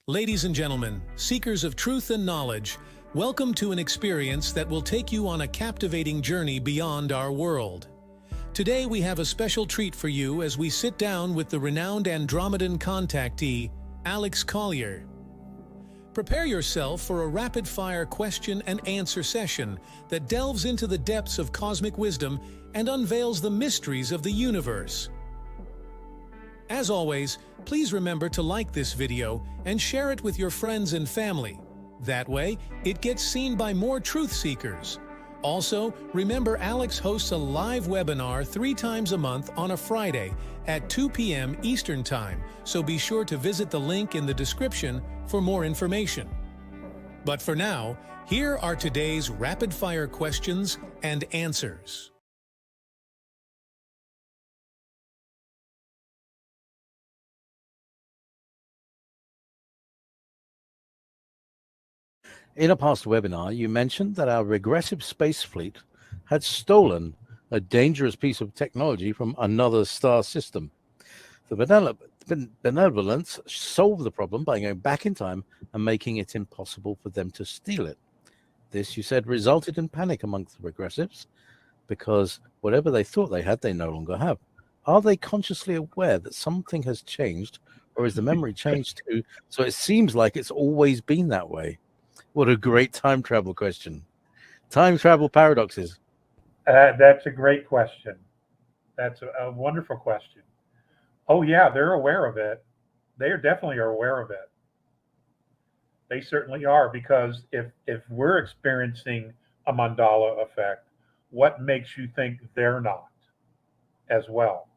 Ladies and gentlemen, seekers of truth and knowledge, welcome to an experience that will take you on a captivating journey beyond our world. Today we have a special treat for you as we sit down with the renowned Andromedan Contactee, Alex Collier. Prepare yourself for a rapid-fire question and answer session that delves into the depths of cosmic wisdom and unveils the mysteries of the universe. As always, please remember to like this video and share it with your friends and family. That way, it gets seen by more truth seekers. Also, remember Alex hosts a live webinar 3 times a month on a Friday at 2 p.m. Eastern Time, so be sure to visit the link in the description for more information. But for now, here are today's rapid-fire questions and answers. In a past webinar, you mentioned that our regressive space fleet had stolen a dangerous piece of technology from another star system. The benevolence solved the problem by going back in time and making it impossible for them to steal it. This, you said, resulted in panic amongst the regressives because whatever they thought they had, they no longer have. Are they consciously aware that something has changed, or is the memory changed too? So it seems like it's always been that way. What a great time travel question. Time travel paradoxes. That's a great question. That's a wonderful question. Oh, yeah, they're aware of it. They definitely are aware of it. They certainly are, because if we're experiencing a mandala effect, what makes you think they're not as well?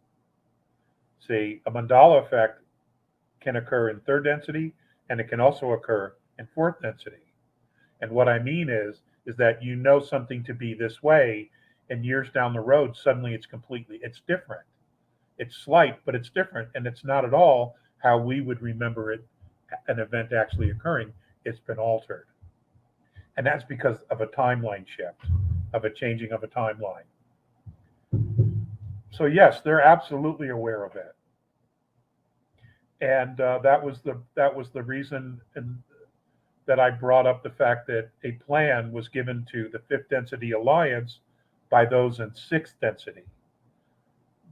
See, a mandala effect can occur in third density, and it can also occur in fourth density. And what I mean is that you know something to be this way, and years down the road, suddenly it's different. It's slight, but it's different, and it's not at all how we would remember it, an event actually occurring. It's been altered. And that's because of a timeline shift, of a changing of a timeline. So yes, they're absolutely aware of it. And that was the reason that I brought up the fact that a plan was given to the fifth density alliance by those in sixth density.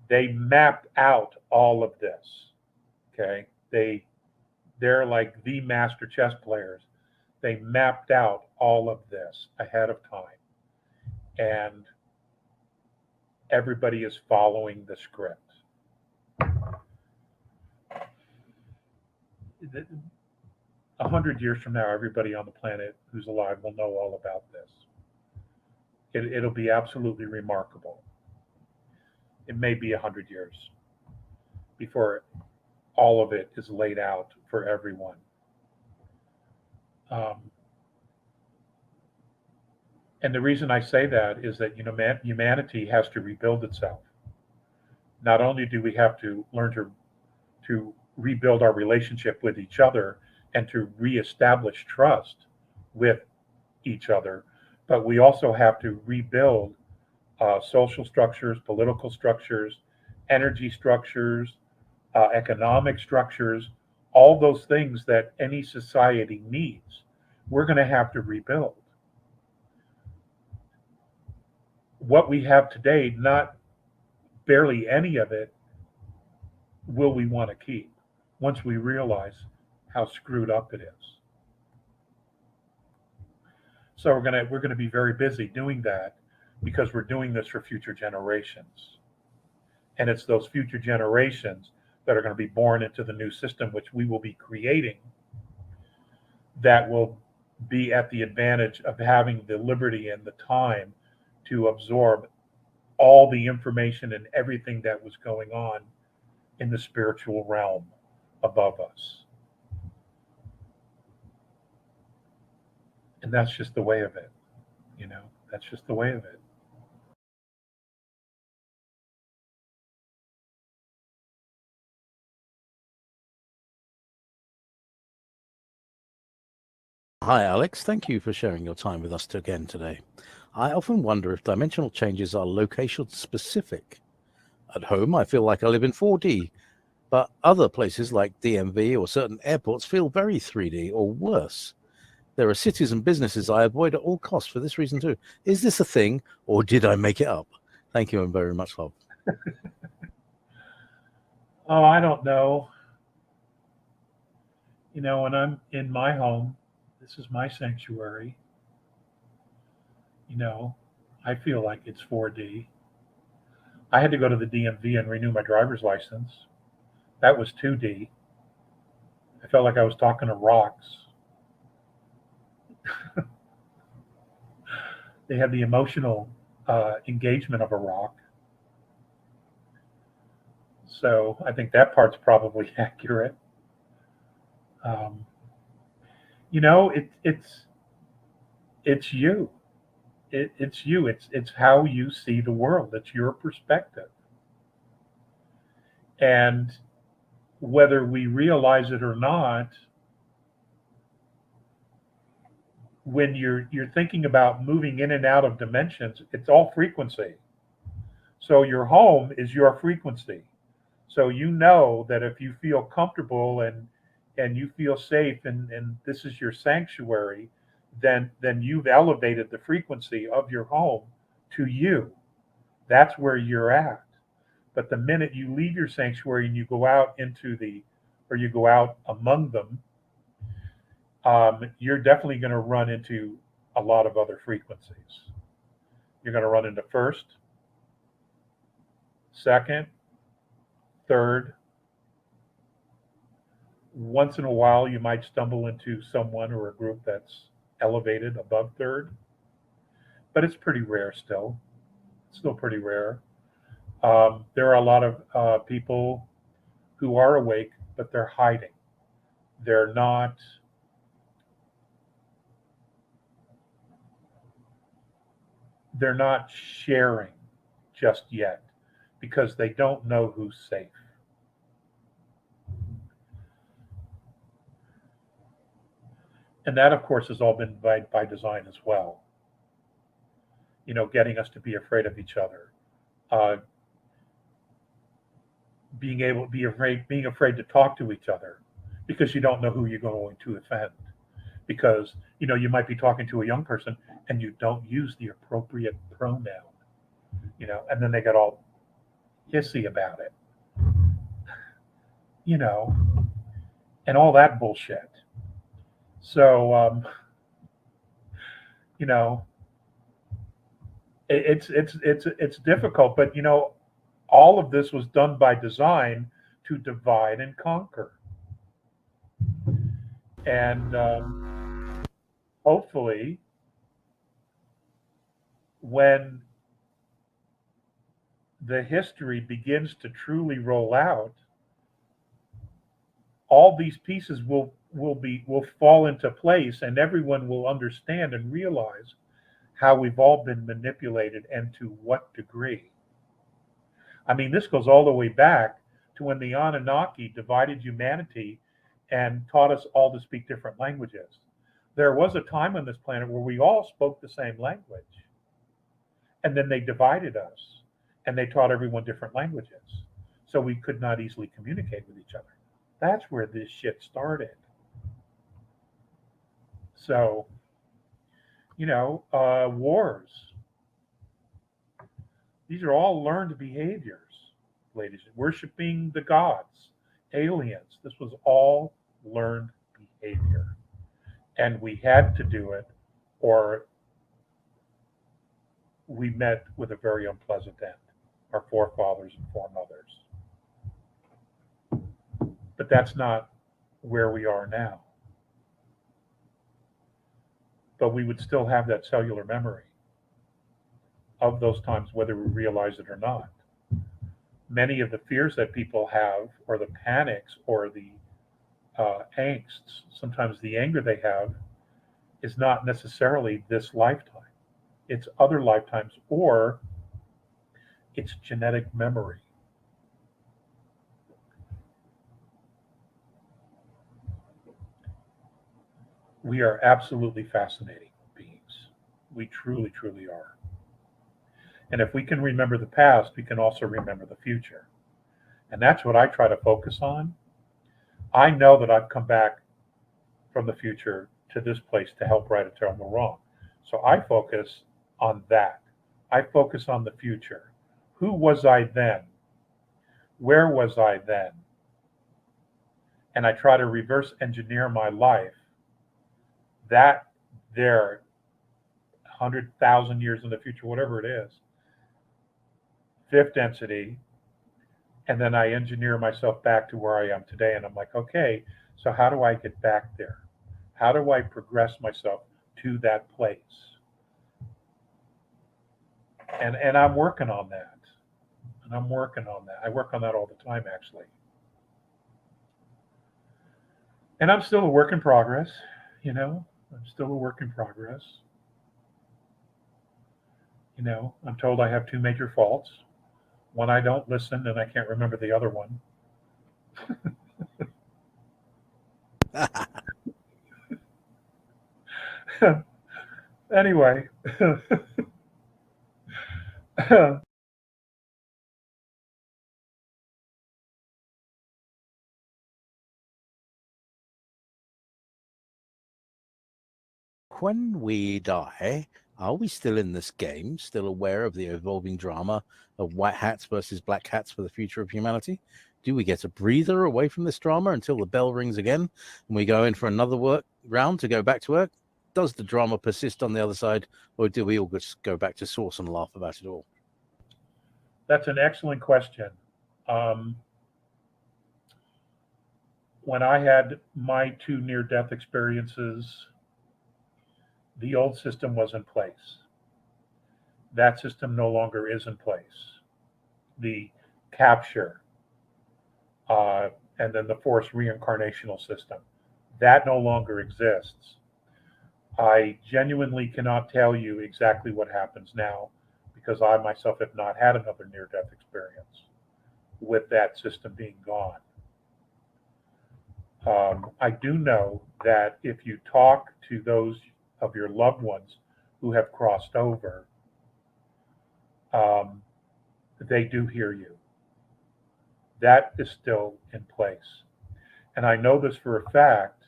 They mapped out all of this. Okay, they're like the master chess players. They mapped out all of this ahead of time, and everybody is following the script. 100 years from now, everybody on the planet who's alive will know all about this. It'll be absolutely remarkable. It may be 100 years before all of it is laid out for everyone. And the reason I say that is that humanity has to rebuild itself. Not only do we have to learn to rebuild our relationship with each other and to reestablish trust with each other, but we also have to rebuild social structures, political structures, energy structures, economic structures, all those things that any society needs. We're going to have to rebuild. What we have today, not barely any of it, will we want to keep once we realize how screwed up it is. So we're going to be very busy doing that, because we're doing this for future generations. And it's those future generations that are going to be born into the new system, which we will be creating, that will be at the advantage of having the liberty and the time to absorb all the information and everything that was going on in the spiritual realm above us. And that's just the way of it. That's just the way of it. Hi, Alex. Thank you for sharing your time with us again today. I often wonder if dimensional changes are location specific. At home, I feel like I live in 4D, But other places like DMV or certain airports feel very 3D or worse. There are cities and businesses I avoid at all costs for this reason too. Is this a thing, or did I make it up? Thank you and very much love. Oh, I don't know. When I'm in my home, this is my sanctuary. You know, I feel like it's 4D. I had to go to the DMV and renew my driver's license. That was 2D. I felt like I was talking to rocks. They had the emotional engagement of a rock. So I think that part's probably accurate. Um, it's you. It's you. It's how you see the world. It's your perspective. And whether we realize it or not, when you're thinking about moving in and out of dimensions, it's all frequency. So your home is your frequency. So you know that if you feel comfortable and you feel safe and this is your sanctuary, then you've elevated the frequency of your home to you. That's where you're at. But the minute you leave your sanctuary and you go out or you go out among them, you're definitely going to run into a lot of other frequencies. You're going to run into first, second, third. Once in a while, you might stumble into someone or a group that's elevated above third, but it's pretty rare still. It's still pretty rare. There are a lot of people who are awake, but they're hiding. They're not. They're not sharing just yet because they don't know who's safe. And that, of course, has all been by design as well. Getting us to be afraid of each other, uh, being afraid to talk to each other because you don't know who you're going to offend. Because you might be talking to a young person and you don't use the appropriate pronoun, and then they get all hissy about it, you know, and all that bullshit. So, you know, it's difficult, but all of this was done by design to divide and conquer, and hopefully, when the history begins to truly roll out, all these pieces will fall into place, and everyone will understand and realize how we've all been manipulated and to what degree. I mean, this goes all the way back to when the Anunnaki divided humanity and taught us all to speak different languages. There was a time on this planet where we all spoke the same language, and then they divided us and they taught everyone different languages. So we could not easily communicate with each other. That's where this shit started. So, wars, these are all learned behaviors, ladies. Worshipping the gods, aliens, this was all learned behavior. And we had to do it, or we met with a very unpleasant end, our forefathers and foremothers. But that's not where we are now. But we would still have that cellular memory of those times, whether we realize it or not. Many of the fears that people have, or the panics, or the angsts, sometimes the anger they have, is not necessarily this lifetime. It's other lifetimes, or it's genetic memory. We are absolutely fascinating beings. We truly, truly are. And if we can remember the past, we can also remember the future. And that's what I try to focus on. I know that I've come back from the future to this place to help right a terrible wrong. So I focus on that. I focus on the future. Who was I then? Where was I then? And I try to reverse engineer my life. That there, 100,000 years in the future, whatever it is, fifth density, and then I engineer myself back to where I am today. And I'm like, okay, so how do I get back there? How do I progress myself to that place? And I'm working on that. And I'm working on that. I work on that all the time, actually. And I'm still a work in progress, you know. I'm still a work in progress. You know, I'm told I have two major faults. One, I don't listen, and I can't remember the other one. Anyway, When we die, are we still in this game, still aware of the evolving drama of white hats versus black hats for the future of humanity? Do we get a breather away from this drama until the bell rings again and we go in for another work round to go back to work? Does the drama persist on the other side, or do we all just go back to source and laugh about it all? that's an excellent question. Um, when I had my two near death experiences, the old system was in place. That system no longer is in place. The capture, uh, and then the forced reincarnational system, that no longer exists. I genuinely cannot tell you exactly what happens now because I myself have not had another near death experience with that system being gone. I do know that if you talk to those of your loved ones who have crossed over, um, they do hear you. That is still in place. And I know this for a fact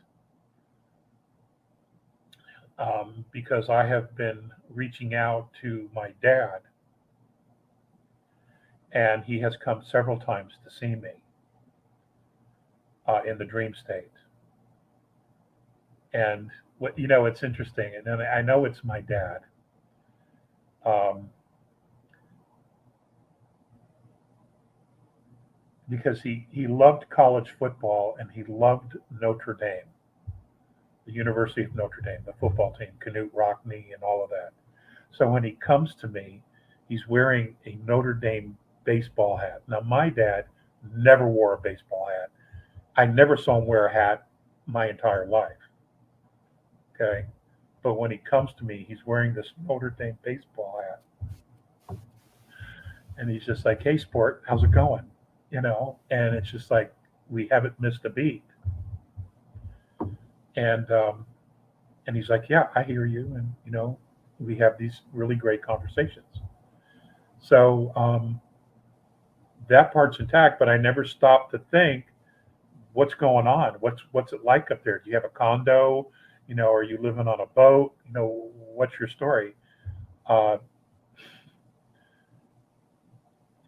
because I have been reaching out to my dad, and he has come several times to see me in the dream state. And what you know, it's interesting, and then I know it's my dad. Um, because he loved college football and he loved Notre Dame, the University of Notre Dame, the football team, Canute Rockne, and all of that. So when he comes to me, he's wearing a Notre Dame baseball hat. Now, my dad never wore a baseball hat. I never saw him wear a hat my entire life. Okay. But when he comes to me, he's wearing this Notre Dame baseball hat. And he's just like, hey, sport, how's it going? You know, and it's just like, we haven't missed a beat. And, um, and he's like, yeah, I hear you. And, you know, we have these really great conversations. So that part's intact, but I never stopped to think, what's going on? What's it like up there? Do you have a condo? You know, are you living on a boat? You know, what's your story? Uh,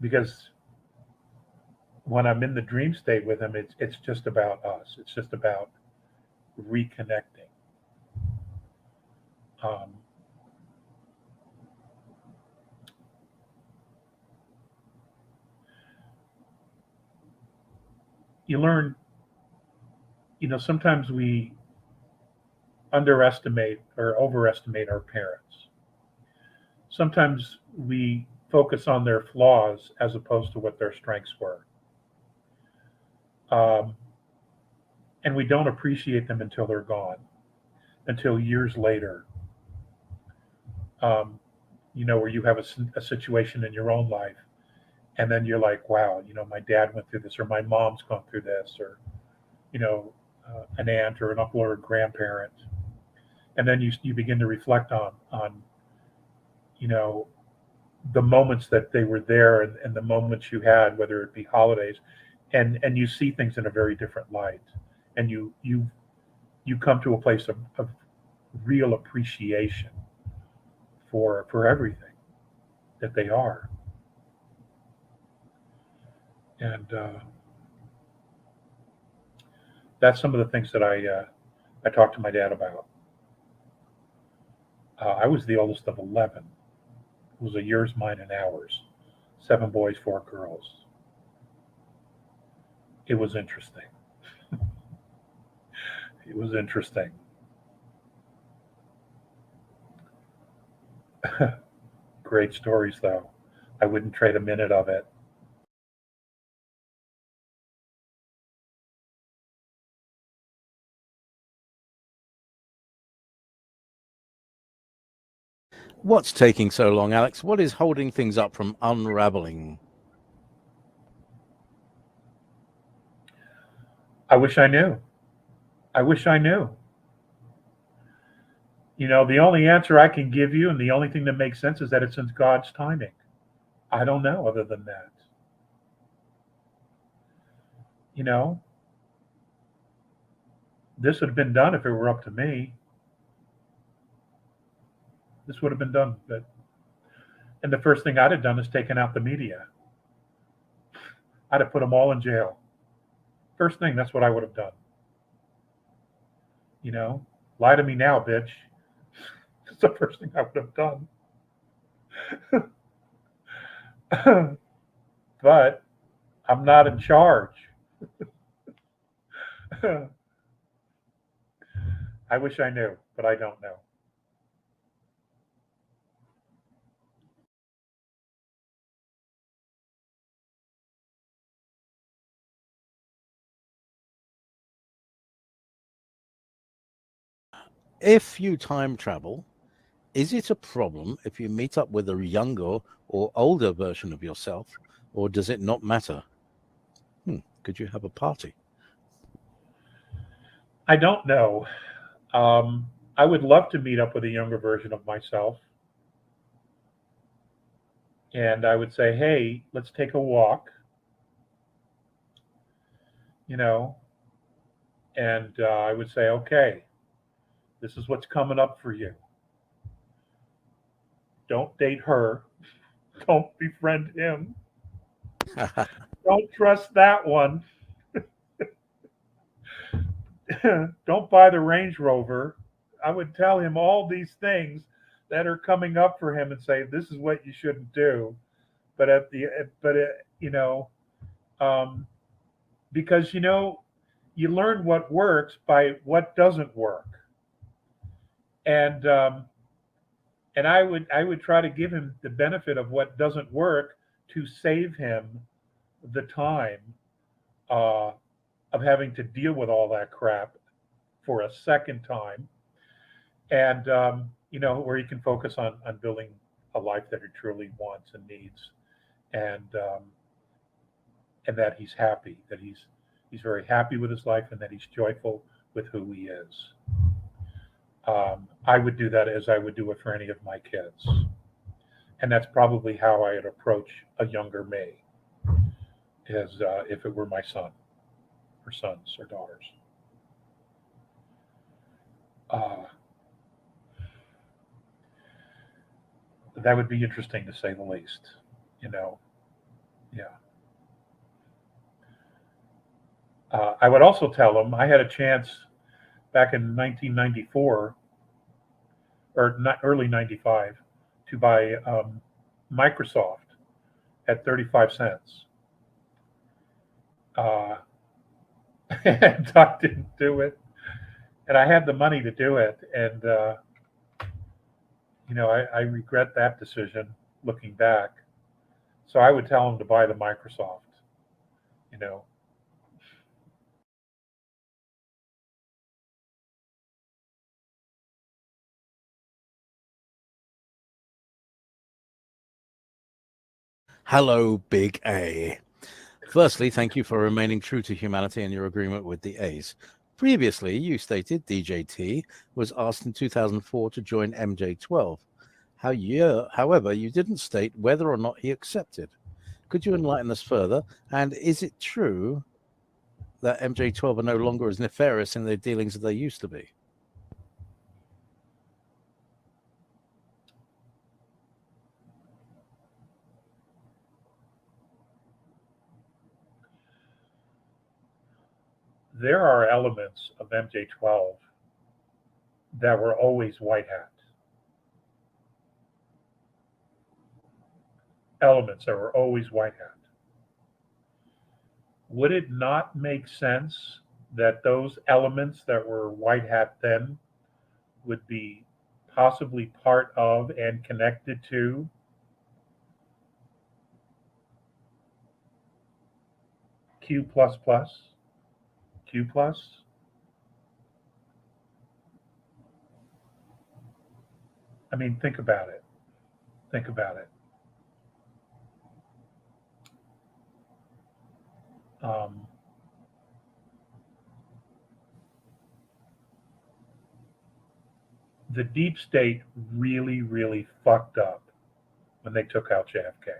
because when I'm in the dream state with him, it's just about us. It's just about reconnecting. Um, you learn, you know, sometimes we underestimate or overestimate our parents. Sometimes we focus on their flaws as opposed to what their strengths were. Um, and we don't appreciate them until they're gone, until years later. Um, you know, where you have a situation in your own life, and then you're like, wow, you know, my dad went through this, or my mom's gone through this, or, you know, an aunt or an uncle or a grandparent. And then you begin to reflect on, you know, the moments that they were there, and the moments you had, whether it be holidays, and you see things in a very different light, and you come to a place of real appreciation for everything that they are. And that's some of the things that I talked to my dad about. I was the oldest of 11. It was a yours, mine, and ours. 7 boys, 4 girls. It was interesting. It was interesting. Great stories, though. I wouldn't trade a minute of it. What's taking so long, Alex? What is holding things up from unraveling? I wish I knew. I wish I knew. The only answer I can give you, and the only thing that makes sense, is that it's in God's timing. I don't know other than that. You know, this would have been done if it were up to me. This would have been done. And the first thing I'd have done is taken out the media. I'd have put them all in jail. First thing, that's what I would have done. Lie to me now, bitch. That's the first thing I would have done. But I'm not in charge. I wish I knew, but I don't know. If you time travel, is it a problem if you meet up with a younger or older version of yourself, or does it not matter? Could you have a party? I don't know. I would love to meet up with a younger version of myself. And I would say, hey, let's take a walk, you know, and I would say, okay, this is what's coming up for you. Don't date her. Don't befriend him. Don't trust that one. Don't buy the Range Rover. I would tell him all these things that are coming up for him and say, this is what you shouldn't do. But um, because you learn what works by what doesn't work, and I would try to give him the benefit of what doesn't work to save him the time uh, of having to deal with all that crap for a second time, and where he can focus on building a life that he truly wants and needs, and that he's happy, that he's very happy with his life, and that he's joyful with who he is. I would do that as I would do it for any of my kids, and that's probably how I would approach a younger me, as if it were my son, or sons, or daughters. Uh, that would be interesting to say the least. You know, yeah. I would also tell them I had a chance back in 1994 or early 95 to buy Microsoft at 35 cents. Uh, and I didn't do it. And I had the money to do it. And, I regret that decision looking back. So I would tell them to buy the Microsoft, you know. Hello, Big A. Firstly, thank you for remaining true to humanity and your agreement with the A's. Previously, you stated DJT was asked in 2004 to join MJ12. However, you didn't state whether or not he accepted. Could you enlighten us further? And is it true that MJ12 are no longer as nefarious in their dealings as they used to be? There are elements of MJ12 that were always white hat. Elements that were always white hat. Would it not make sense that those elements that were white hat then would be possibly part of and connected to Q plus plus, Q plus? I mean, think about it. Think about it. Um, the deep state really, really fucked up when they took out JFK.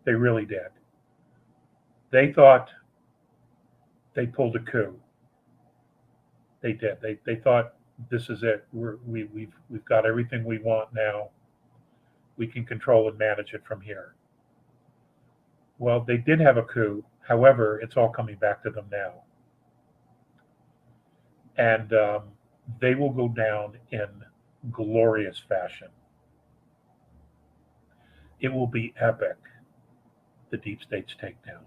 They really did. They thought they pulled a coup. They did. They thought this is it. We've got everything we want now. We can control and manage it from here. Well, they did have a coup. However, it's all coming back to them now, and they will go down in glorious fashion. It will be epic. The deep state's takedown,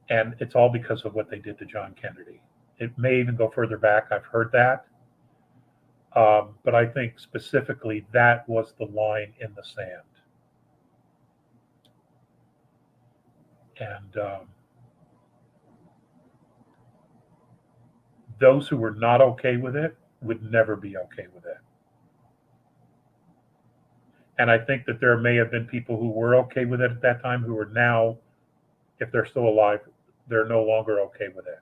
and it's all because of what they did to John Kennedy. It may even go further back. I've heard that. But I think specifically that was the line in the sand. And those who were not okay with it would never be okay with it. And I think that there may have been people who were okay with it at that time who are now, if they're still alive, they're no longer okay with it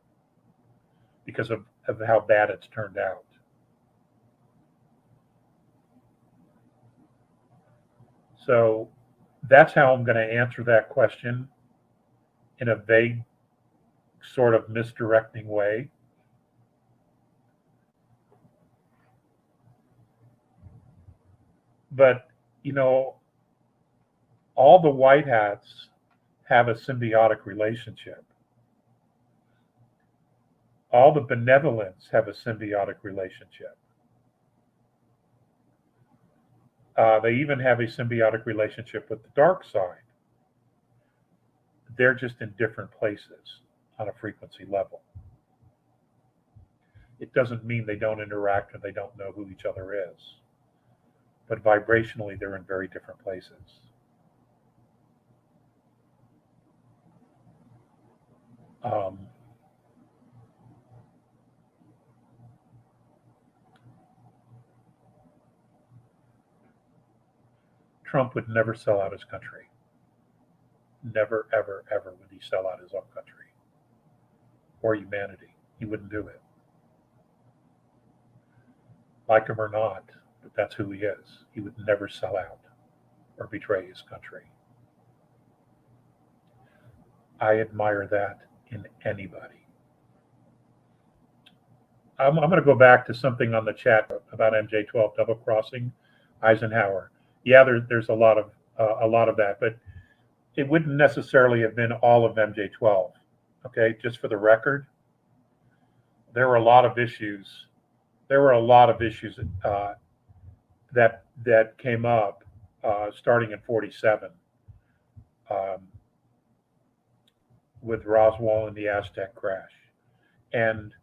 because of how bad it's turned out. So that's how I'm going to answer that question in a vague, sort of misdirecting way. But, you know, all the white hats have a symbiotic relationship. All the benevolents have a symbiotic relationship. They even have a symbiotic relationship with the dark side. They're just in different places on a frequency level. It doesn't mean they don't interact and they don't know who each other is. But vibrationally, they're in very different places. Um, Trump would never sell out his country. Never, ever, ever would he sell out his own country or humanity. He wouldn't do it. Like him or not, but that's who he is. He would never sell out or betray his country. I admire that in anybody. I'm going to go back to something on the chat about MJ12 double crossing Eisenhower. Yeah, there's a lot of that, but it wouldn't necessarily have been all of MJ12. Okay, just for the record, there were a lot of issues. There were a lot of issues that came up starting in '47 um, with Roswell and the Aztec crash, and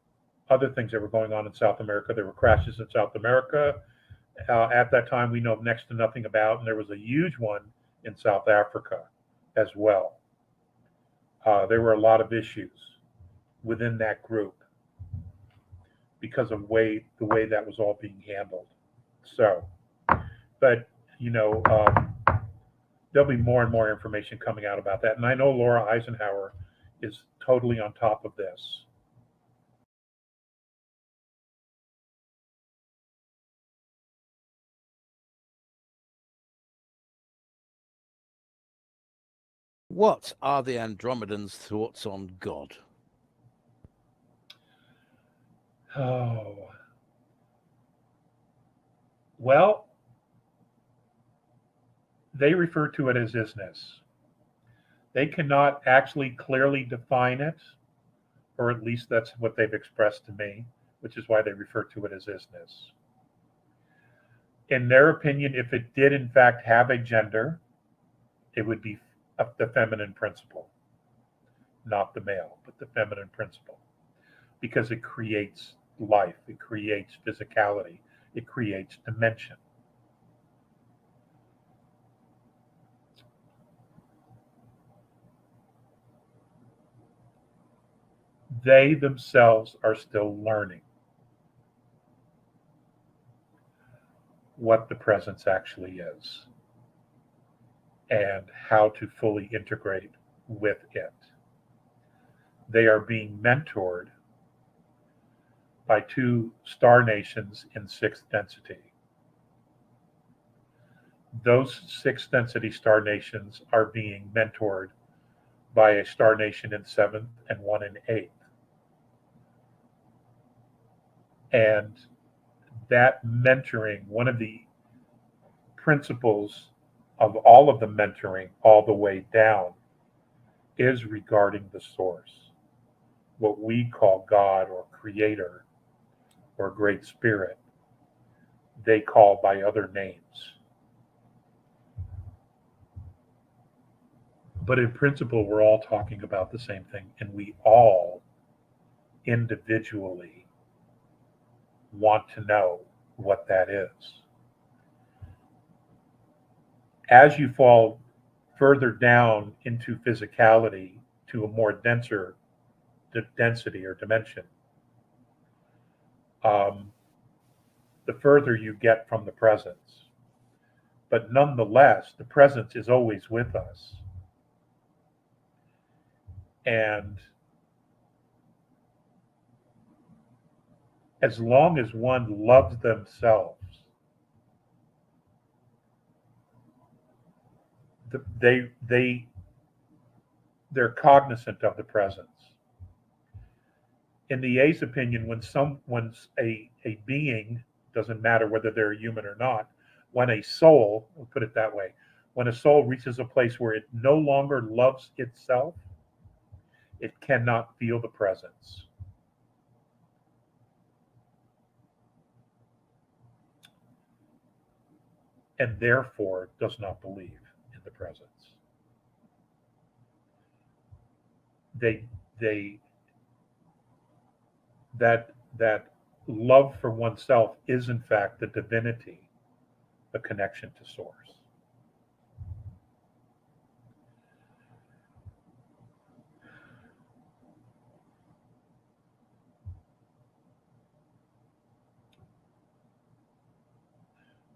other things that were going on in South America. There were crashes in South America at that time we know next to nothing about, and there was a huge one in South Africa as well. There were a lot of issues within that group because of the way that was all being handled. So, but there'll be more and more information coming out about that, and I know Laura Eisenhower is totally on top of this. What are the Andromedans' thoughts on God? Oh, well, they refer to it as isness. They cannot actually clearly define it, or at least that's what they've expressed to me, which is why they refer to it as isness. In their opinion, if it did in fact have a gender, it would be the feminine principle, not the male, but the feminine principle, because it creates life, it creates physicality, it creates dimension. They themselves are still learning what the presence actually is and how to fully integrate with it. They are being mentored by two star nations in sixth density. Those sixth density star nations are being mentored by a star nation in seventh and one in eighth. And that mentoring, one of the principles of all of the mentoring all the way down, is regarding the source, what we call God or creator or great spirit, they call by other names. But in principle, we're all talking about the same thing, and we all individually want to know what that is. As you fall further down into physicality to a more denser density or dimension, the further you get from the presence. But nonetheless, the presence is always with us. And as long as one loves themselves, they're cognizant of the presence. In the A's opinion, when someone's a being, doesn't matter whether they're a human or not, when a soul, we'll put it that way, when a soul reaches a place where it no longer loves itself, it cannot feel the presence. And therefore does not believe in the presence. That love for oneself is in fact the divinity, the connection to source.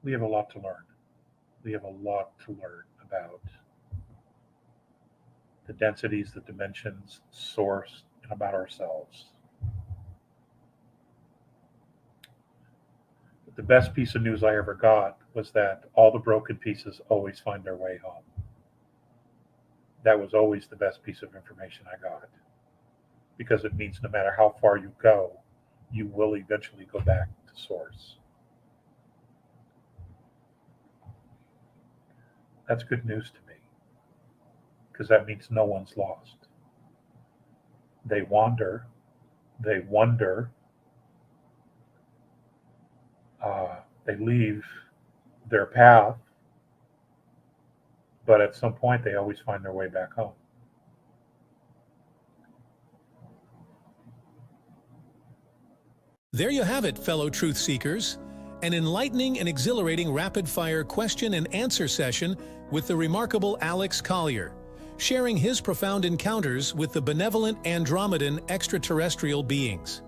We have a lot to learn. We have a lot to learn about the densities, the dimensions, source, and about ourselves. But the best piece of news I ever got was that all the broken pieces always find their way home. That was always the best piece of information I got, because it means no matter how far you go, you will eventually go back to source. That's good news to me, because that means no one's lost. They wander, they wonder, they leave their path, but at some point they always find their way back home. There you have it, fellow truth seekers. An enlightening and exhilarating rapid-fire question and answer session with the remarkable Alex Collier, sharing his profound encounters with the benevolent Andromedan extraterrestrial beings.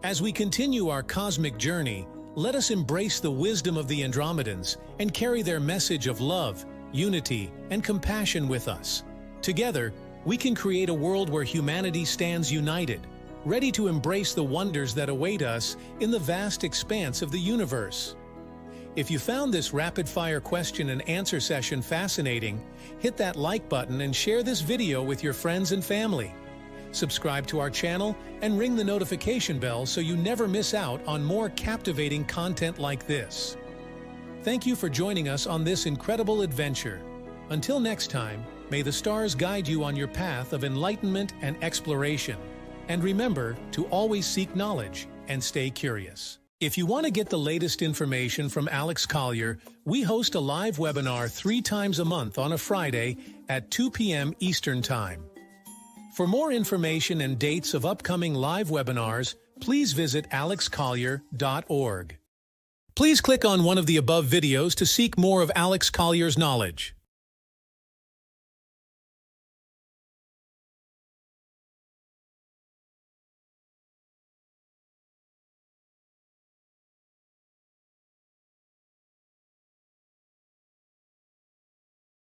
As we continue our cosmic journey, let us embrace the wisdom of the Andromedans and carry their message of love, unity, and compassion with us. Together, we can create a world where humanity stands united, ready to embrace the wonders that await us in the vast expanse of the universe. If you found this rapid-fire question and answer session fascinating, hit that like button and share this video with your friends and family. Subscribe to our channel and ring the notification bell so you never miss out on more captivating content like this. Thank you for joining us on this incredible adventure. Until next time, may the stars guide you on your path of enlightenment and exploration. And remember to always seek knowledge and stay curious. If you want to get the latest information from Alex Collier, we host a live webinar 3 times a month on a Friday at 2 p.m. Eastern Time. For more information and dates of upcoming live webinars, please visit alexcollier.org. Please click on one of the above videos to seek more of Alex Collier's knowledge.